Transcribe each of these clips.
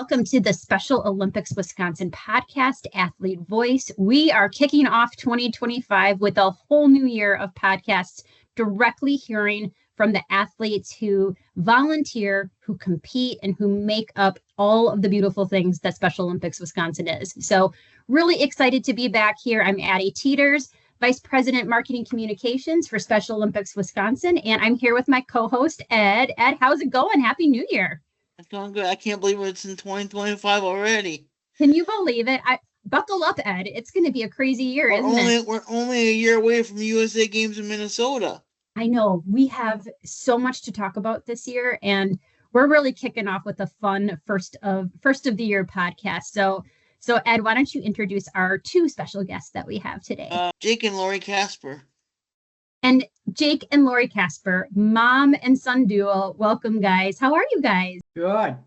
Welcome to the Special Olympics Wisconsin podcast, Athlete Voice. We are kicking off 2025 with a whole new year of podcasts directly hearing from the athletes who volunteer, who compete, and who make up all of the beautiful things that Special Olympics Wisconsin is. So really excited to be back here. I'm Addie Teeters, Vice President Marketing Communications for Special Olympics Wisconsin, and I'm here with my co-host, Ed. Ed, how's it going? Happy New Year. It's going good. I can't believe it's in 2025 already. Can you believe it? Buckle up, Ed. It's going to be a crazy year, isn't it? We're only a year away from USA Games in Minnesota. I know. We have so much to talk about this year, and we're really kicking off with a fun first of the year podcast. So Ed, why don't you introduce our two special guests that we have today? Jake and Lori Casper. And Jake and Lori Casper, mom and son duo. Welcome, guys. How are you guys? Good.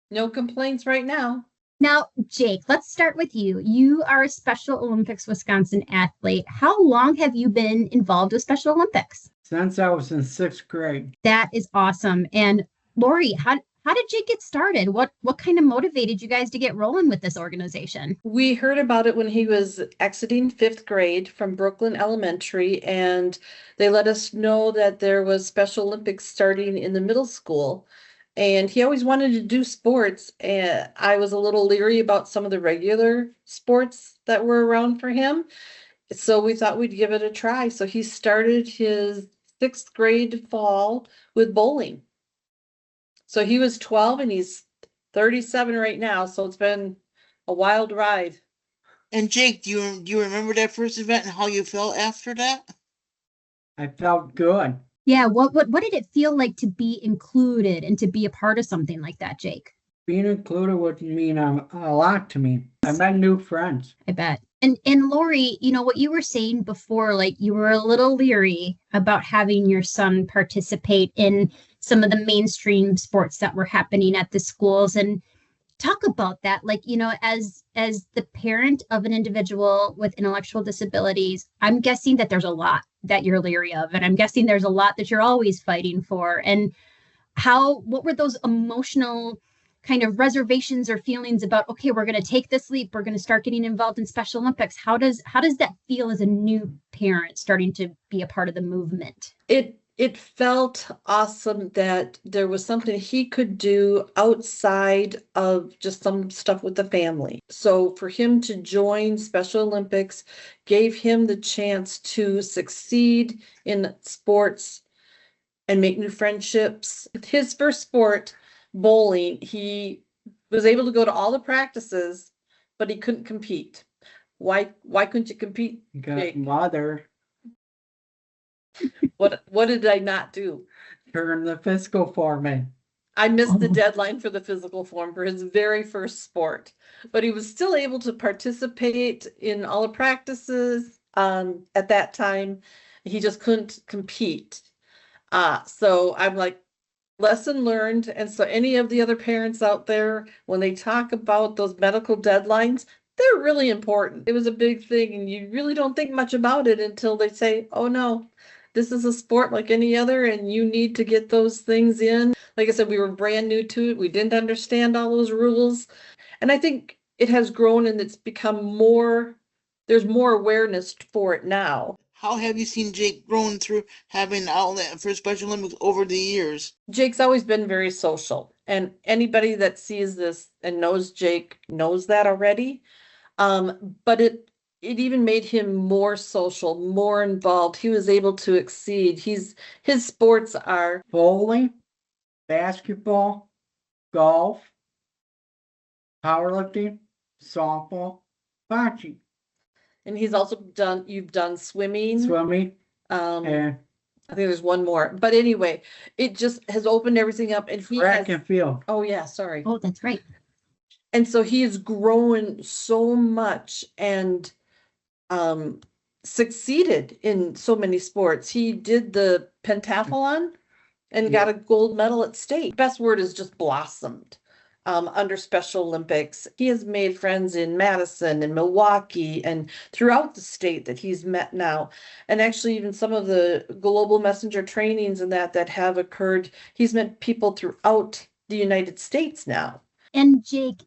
No complaints right now. Now, Jake, let's start with you. You are a Special Olympics Wisconsin athlete. How long have you been involved with Special Olympics? Since I was in 6th grade. That is awesome. And Lori, how did Jake get started? What kind of motivated you guys to get rolling with this organization? We heard about it when he was exiting 5th grade from Brooklyn Elementary, and they let us know that there was Special Olympics starting in the middle school. And he always wanted to do sports, and I was a little leery about some of the regular sports that were around for him. So we thought we'd give it a try. So he started his 6th grade fall with bowling. So he was 12 and he's 37 right now. So it's been a wild ride. And Jake, do you remember that first event and how you felt after that? I felt good. Yeah, what did it feel like to be included and to be a part of something like that, Jake? Being included would mean a lot to me. I met new friends. I bet. And Lori, you know what you were saying before, like you were a little leery about having your son participate in some of the mainstream sports that were happening at the schools. And talk about that, like, you know, as the parent of an individual with intellectual disabilities, I'm guessing that there's a lot that you're leery of, and I'm guessing there's a lot that you're always fighting for. And what were those emotional kind of reservations or feelings about, okay, we're going to take this leap, we're going to start getting involved in Special Olympics? How does that feel as a new parent starting to be a part of the movement? It felt awesome that there was something he could do outside of just some stuff with the family. So for him to join Special Olympics gave him the chance to succeed in sports and make new friendships. His first sport, bowling, he was able to go to all the practices, but he couldn't compete. Why couldn't you compete? Got mother. What did I not do? Turn the physical form in. I missed the deadline for the physical form for his very first sport, but he was still able to participate in all the practices. At that time, he just couldn't compete. So I'm like, lesson learned. And so any of the other parents out there, when they talk about those medical deadlines, they're really important. It was a big thing, and you really don't think much about it until they say, oh no, this is a sport like any other, and you need to get those things in. Like I said, we were brand new to it. We didn't understand all those rules. And I think it has grown and it's become there's more awareness for it now. How have you seen Jake grown through having an outlet for Special Olympics over the years? Jake's always been very social, and anybody that sees this and knows Jake knows that already. But it even made him more social, more involved. He was able to exceed. His sports are bowling, basketball, golf, powerlifting, softball, bocce. And he's also you've done swimming. Swimming. I think there's one more. But anyway, it just has opened everything up. And track and field. Oh, yeah, sorry. Oh, that's right. And so he has grown so much and succeeded in so many sports. He did the pentathlon and got a gold medal at state. Best word is just blossomed under Special Olympics. He has made friends in Madison and Milwaukee and throughout the state that he's met now. And actually even some of the global messenger trainings and that have occurred, he's met people throughout the United States now. And Jake,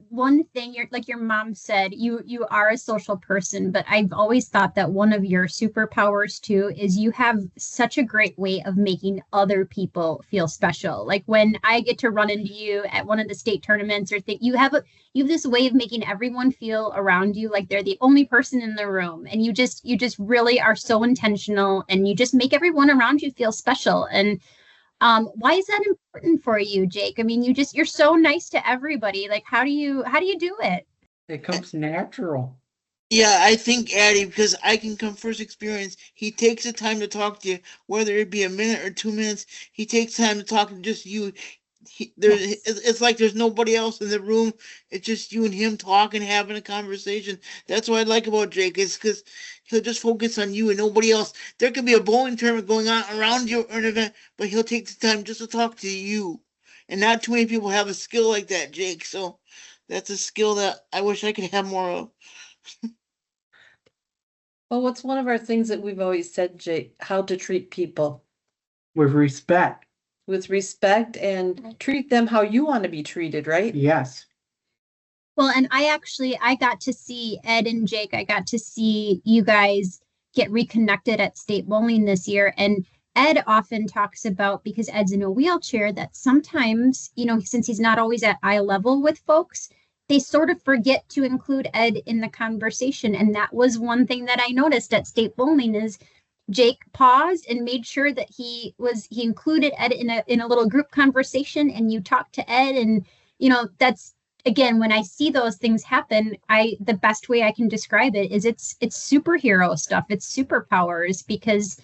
one thing you're like your mom said, you are a social person, but I've always thought that one of your superpowers too is you have such a great way of making other people feel special. Like when I get to run into you at one of the state tournaments or think you have this way of making everyone feel around you like they're the only person in the room. And you just really are so intentional and you just make everyone around you feel special. And why is that important for you, Jake? I mean, you're so nice to everybody. Like, how do you do it? It comes natural. Yeah, I think Addie, because I can come first experience, he takes the time to talk to you, whether it be a minute or 2 minutes. He takes time to talk to just you. Yes. It's like there's nobody else in the room. It's just you and him talking, having a conversation. That's what I like about Jake is because he'll just focus on you and nobody else. There could be a bowling tournament going on around you or an event, but he'll take the time just to talk to you. And not too many people have a skill like that, Jake. So that's a skill that I wish I could have more of. Well, what's one of our things that we've always said, Jake, how to treat people With respect. with respect and treat them how you want to be treated, right? Yes. Well, and I got to see Ed and Jake. I got to see you guys get reconnected at state bowling this year. And Ed often talks about, because Ed's in a wheelchair, that sometimes, since he's not always at eye level with folks, they sort of forget to include Ed in the conversation. And that was one thing that I noticed at state bowling is Jake paused and made sure that he included Ed in a little group conversation, and you talked to Ed. And that's, again, when I see those things happen, the best way I can describe it is it's superhero stuff. It's superpowers, because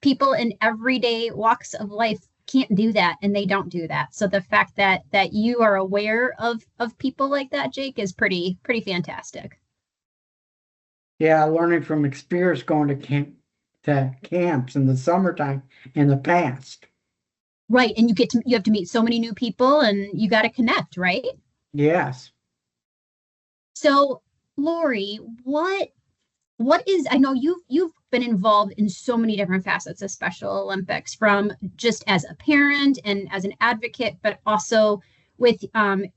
people in everyday walks of life can't do that, and they don't do that. So the fact that you are aware of people like that, Jake, is pretty fantastic. Yeah, learning from experience going to camps in the summertime in the past. Right. And you have to meet so many new people and you got to connect, right? Yes. So, Lori, what is, I know you've been involved in so many different facets of Special Olympics, from just as a parent and as an advocate, but also with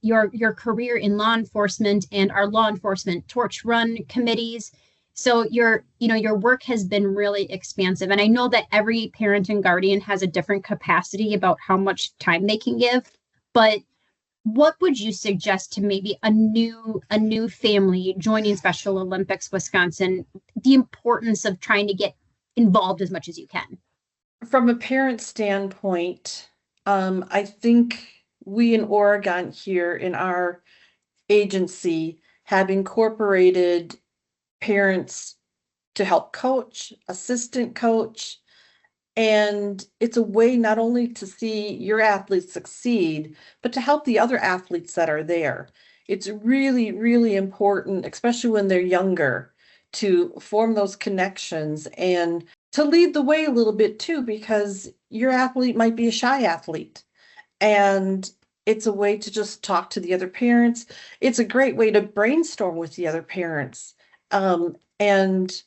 your career in law enforcement and our law enforcement torch run committees. So your work has been really expansive. And I know that every parent and guardian has a different capacity about how much time they can give. But what would you suggest to maybe a new family joining Special Olympics Wisconsin, the importance of trying to get involved as much as you can? From a parent standpoint, I think we in Oregon here in our agency have incorporated parents to help coach, assistant coach. And it's a way not only to see your athletes succeed, but to help the other athletes that are there. It's really, really important, especially when they're younger, to form those connections and to lead the way a little bit too, because your athlete might be a shy athlete. And it's a way to just talk to the other parents. It's a great way to brainstorm with the other parents. And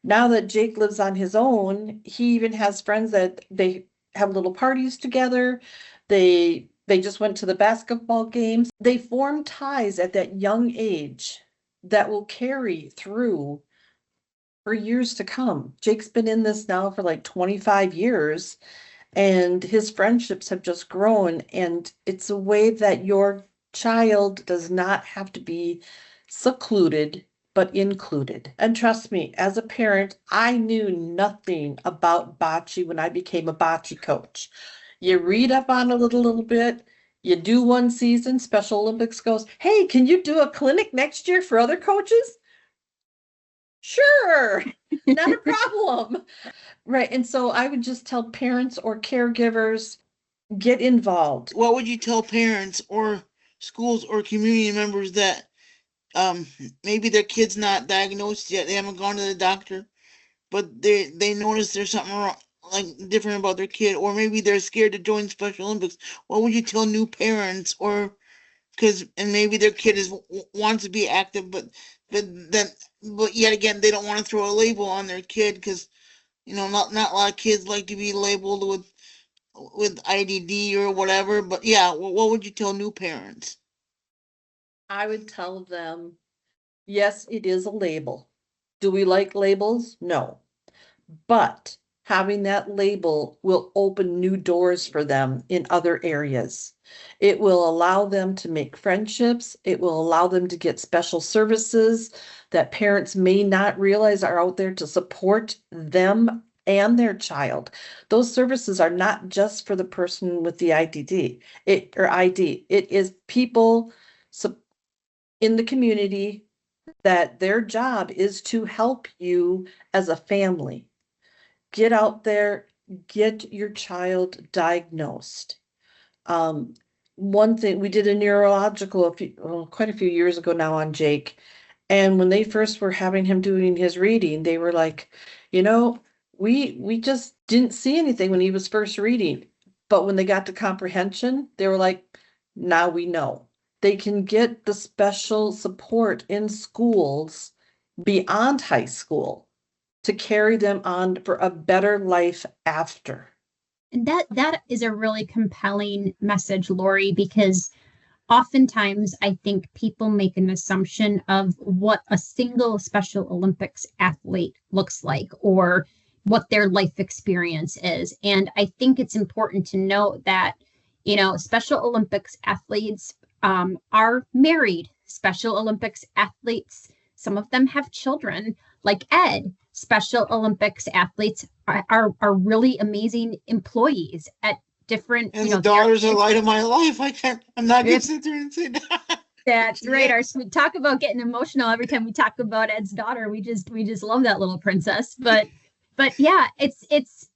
now that Jake lives on his own, he even has friends that they have little parties together. They just went to the basketball games. They form ties at that young age that will carry through for years to come. Jake's been in this now for like 25 years, and his friendships have just grown. And it's a way that your child does not have to be secluded, but included. And trust me, as a parent, I knew nothing about bocce when I became a bocce coach. You read up on it a little bit, you do one season, Special Olympics goes, hey, can you do a clinic next year for other coaches? Sure, not a problem. Right. And so I would just tell parents or caregivers, get involved. What would you tell parents or schools or community members that maybe their kid's not diagnosed yet, they haven't gone to the doctor, but they notice there's something wrong, like different about their kid, or maybe they're scared to join Special Olympics? What would you tell new parents, or because and maybe their kid wants to be active, but yet again they don't want to throw a label on their kid because not a lot of kids like to be labeled with IDD or whatever. But yeah, what would you tell new parents? I would tell them, yes, it is a label. Do we like labels? No. But having that label will open new doors for them in other areas. It will allow them to make friendships. It will allow them to get special services that parents may not realize are out there to support them and their child. Those services are not just for the person with the ID. It is people in the community that their job is to help you as a family. Get out there, get your child diagnosed. One thing, we did a neurological quite a few years ago now on Jake. And when they first were having him doing his reading, they were like, you know, we just didn't see anything when he was first reading. But when they got to comprehension, they were like, now we know. They can get the special support in schools beyond high school to carry them on for a better life after. And that is a really compelling message, Lori, because oftentimes I think people make an assumption of what a single Special Olympics athlete looks like or what their life experience is. And I think it's important to note that, Special Olympics athletes are married. Special Olympics athletes, some of them have children, like Ed. Special Olympics athletes are really amazing employees at different, And the daughter's the light of my life. I'm not gonna sit there and say that. That's right. We talk about getting emotional every time we talk about Ed's daughter. We just love that little princess. But yeah,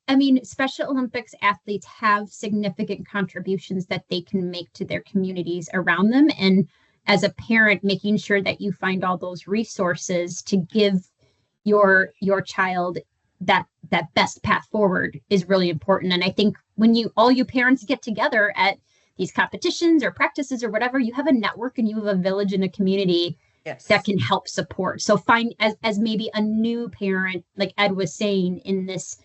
I mean, Special Olympics athletes have significant contributions that they can make to their communities around them. And as a parent, making sure that you find all those resources to give your child that best path forward is really important. And I think when all you parents get together at these competitions or practices or whatever, you have a network and you have a village and a community that can help support. So find as maybe a new parent, like Ed was saying, in this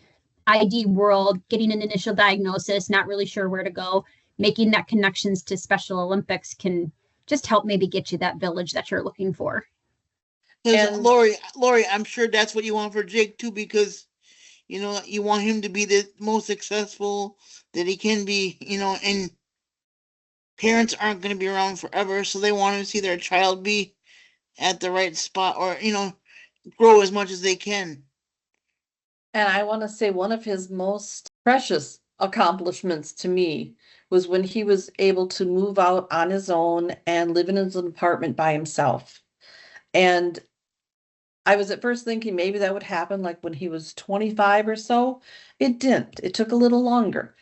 ID world, getting an initial diagnosis, not really sure where to go, making that connections to Special Olympics can just help maybe get you that village that you're looking for. And Lori, I'm sure that's what you want for Jake too, because you want him to be the most successful that he can be, and parents aren't going to be around forever, so they want to see their child be at the right spot or, grow as much as they can. And I want to say one of his most precious accomplishments to me was when he was able to move out on his own and live in his apartment by himself. And I was at first thinking maybe that would happen like when he was 25 or so. It didn't. It took a little longer.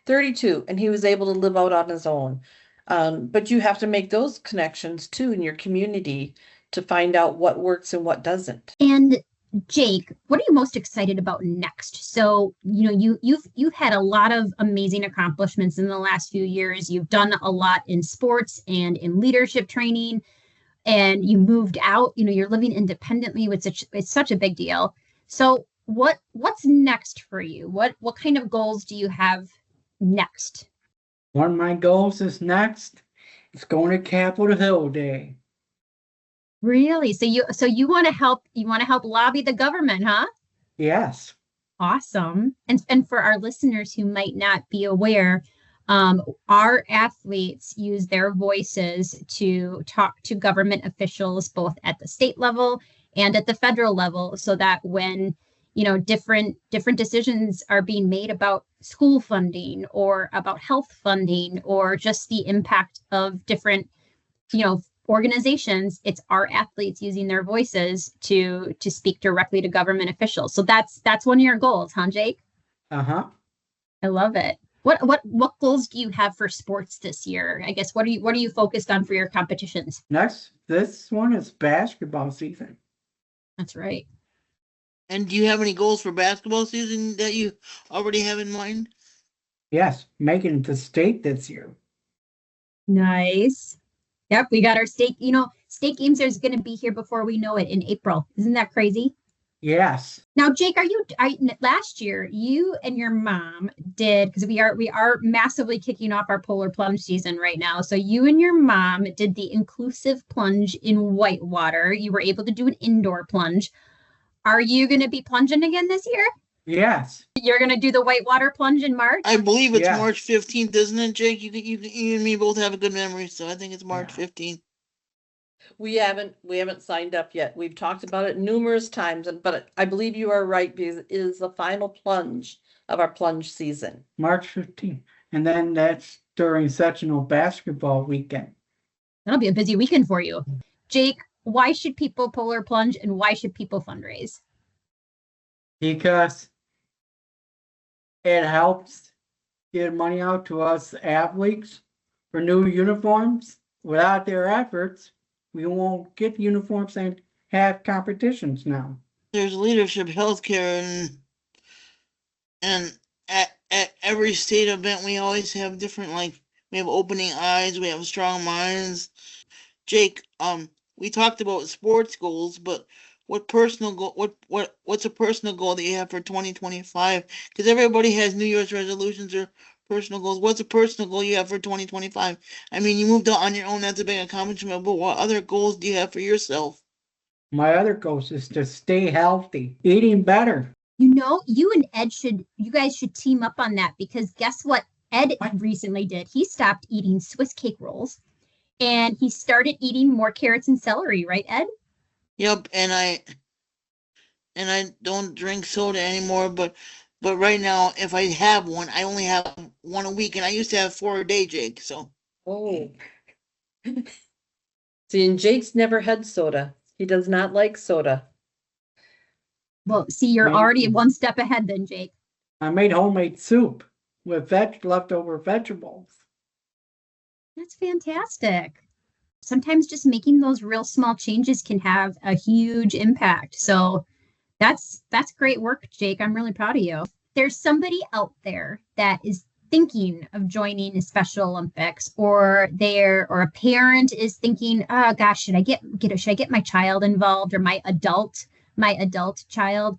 32, and he was able to live out on his own. But you have to make those connections too in your community to find out what works and what doesn't. And Jake, what are you most excited about next? So, you've had a lot of amazing accomplishments in the last few years. You've done a lot in sports and in leadership training, and you moved out. You're living independently, which it's such a big deal. So, what's next for you? What kind of goals do you have next? One of my goals is next is going to Capitol Hill Day. Really? So you want to help lobby the government, huh? Yes. Awesome. And for our listeners who might not be aware, our athletes use their voices to talk to government officials both at the state level and at the federal level, so that when different decisions are being made about school funding or about health funding or just the impact of different organizations, it's our athletes using their voices to speak directly to government officials. So that's one of your goals, huh, Jake? Uh-huh. I love it. What goals do you have for sports this year? I guess what are you focused on for your competitions? This one is basketball season. That's right. And do you have any goals for basketball season that you already have in mind? Yes, making it to state this year. Nice. Yep, we got our state games are going to be here before we know it in April. Isn't that crazy? Yes. Now, Jake, last year you and your mom did, because we are massively kicking off our polar plunge season right now. So you and your mom did the inclusive plunge in whitewater. You were able to do an indoor plunge. Are you going to be plunging again this year? Yes. You're going to do the whitewater plunge in March? I believe it's Yeah. March 15th, isn't it, Jake? You and me both have a good memory, so I think it's March 15th. We haven't signed up yet. We've talked about it numerous times, but I believe you are right because it is the final plunge of our plunge season. March 15th. And then that's during sectional basketball weekend. That'll be a busy weekend for you. Jake, why should people polar plunge and why should people fundraise? Because it helps get money out to us athletes for new uniforms. Without their efforts, we won't get uniforms and have competitions now. There's leadership healthcare, and at every state event we always have different, like, we have opening eyes, we have strong minds. Jake, we talked about sports goals, but what personal goal, what's a personal goal that you have for 2025? Because everybody has New Year's resolutions or personal goals. What's a personal goal you have for 2025? I mean, you moved out on your own, that's a big accomplishment, but what other goals do you have for yourself? My other goal is to stay healthy, eating better. You and Ed you guys should team up on that, because guess what Ed recently did? He stopped eating Swiss cake rolls and he started eating more carrots and celery, right, Ed? Yep, and I don't drink soda anymore, but right now, if I have one, I only have one a week, and I used to have 4 a day, Jake. So Oh. See, and Jake's never had soda. He does not like soda. Well, see, you're already one step ahead then, Jake. I made homemade soup with leftover vegetables. That's fantastic. Sometimes just making those real small changes can have a huge impact. So that's great work, Jake. I'm really proud of you. There's somebody out there that is thinking of joining a Special Olympics, or a parent is thinking, oh gosh, should I get my child involved, or my adult child?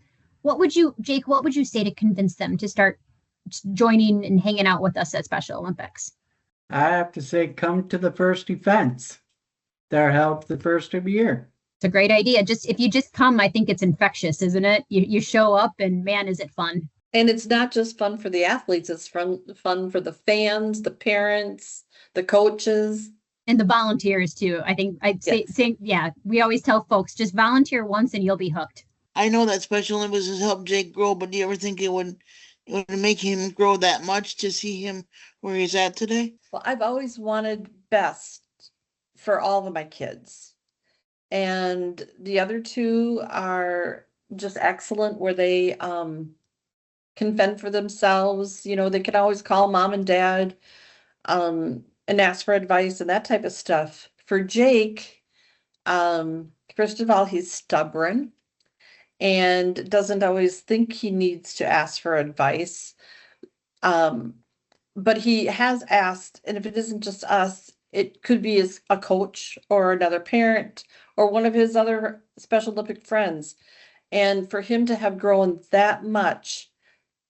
Jake, what would you say to convince them to start joining and hanging out with us at Special Olympics? I have to say, come to the first events. They're held the first of the year. It's a great idea. If you just come, I think it's infectious, isn't it? You show up and man, is it fun. And it's not just fun for the athletes, it's fun for the fans, the parents, the coaches. And the volunteers too. I think say, yeah, we always tell folks, just volunteer once and you'll be hooked. I know that Special Olympics has helped Jake grow, but do you ever think it would make him grow that much to see him where he's at today? Well, I've always wanted best for all of my kids. And the other two are just excellent, where they can fend for themselves. They can always call mom and dad and ask for advice and that type of stuff. For Jake, first of all, he's stubborn and doesn't always think he needs to ask for advice. But he has asked, and if it isn't just us, it could be a coach or another parent or one of his other Special Olympic friends. And for him to have grown that much,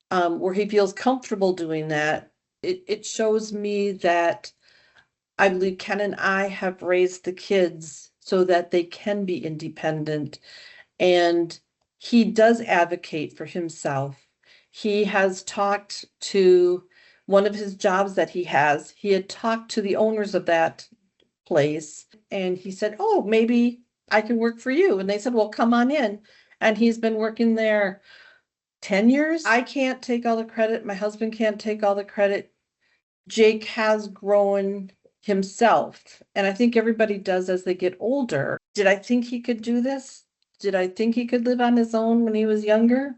where he feels comfortable doing that, it shows me that I believe Ken and I have raised the kids so that they can be independent. And he does advocate for himself. He has talked to one of his jobs that he had talked to the owners of that place, and he said, oh, maybe I can work for you. And they said, well, come on in. And he's been working there 10 years. I can't take all the credit. My husband can't take all the credit. Jake has grown himself, and I think everybody does as they get older. Did I think he could do this? Did I think he could live on his own when he was younger?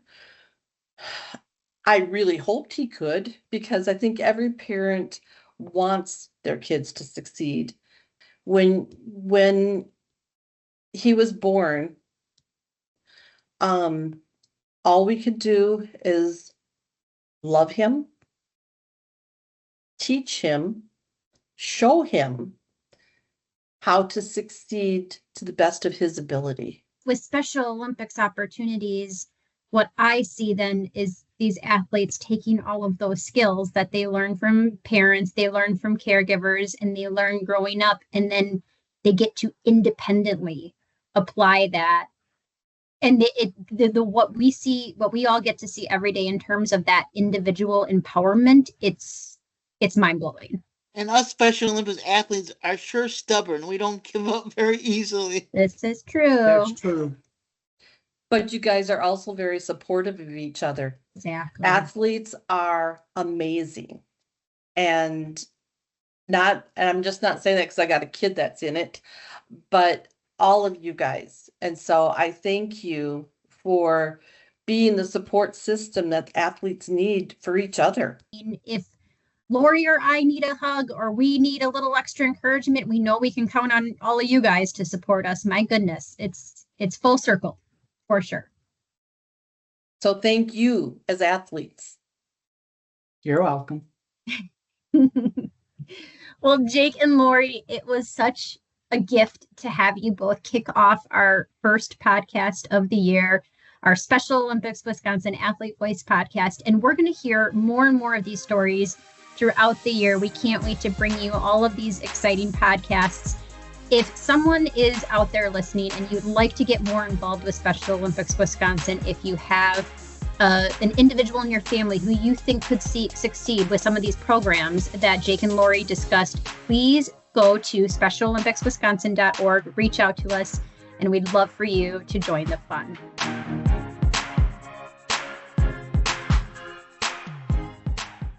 I really hoped he could, because I think every parent wants their kids to succeed. When he was born, all we could do is love him, teach him, show him how to succeed to the best of his ability. with Special Olympics opportunities, what I see then is these athletes taking all of those skills that they learn from parents, they learn from caregivers, and they learn growing up, and then they get to independently apply that. And what we all get to see every day in terms of that individual empowerment, it's mind blowing. And us Special Olympics athletes are sure stubborn. We don't give up very easily. This is true. That's true. But you guys are also very supportive of each other. Exactly. Athletes are amazing. And I'm just not saying that because I got a kid that's in it, but all of you guys. And so I thank you for being the support system that athletes need for each other. If Lori or I need a hug or we need a little extra encouragement, we know we can count on all of you guys to support us. My goodness, it's full circle for sure. So thank you as athletes. You're welcome. Well, Jake and Lori, it was such a gift to have you both kick off our first podcast of the year, our Special Olympics Wisconsin Athlete Voice podcast. And we're going to hear more and more of these stories throughout the year. We can't wait to bring you all of these exciting podcasts. If someone is out there listening and you'd like to get more involved with Special Olympics Wisconsin, if you have an individual in your family who you think could succeed with some of these programs that Jake and Lori discussed, please go to specialolympicswisconsin.org, reach out to us, and we'd love for you to join the fun.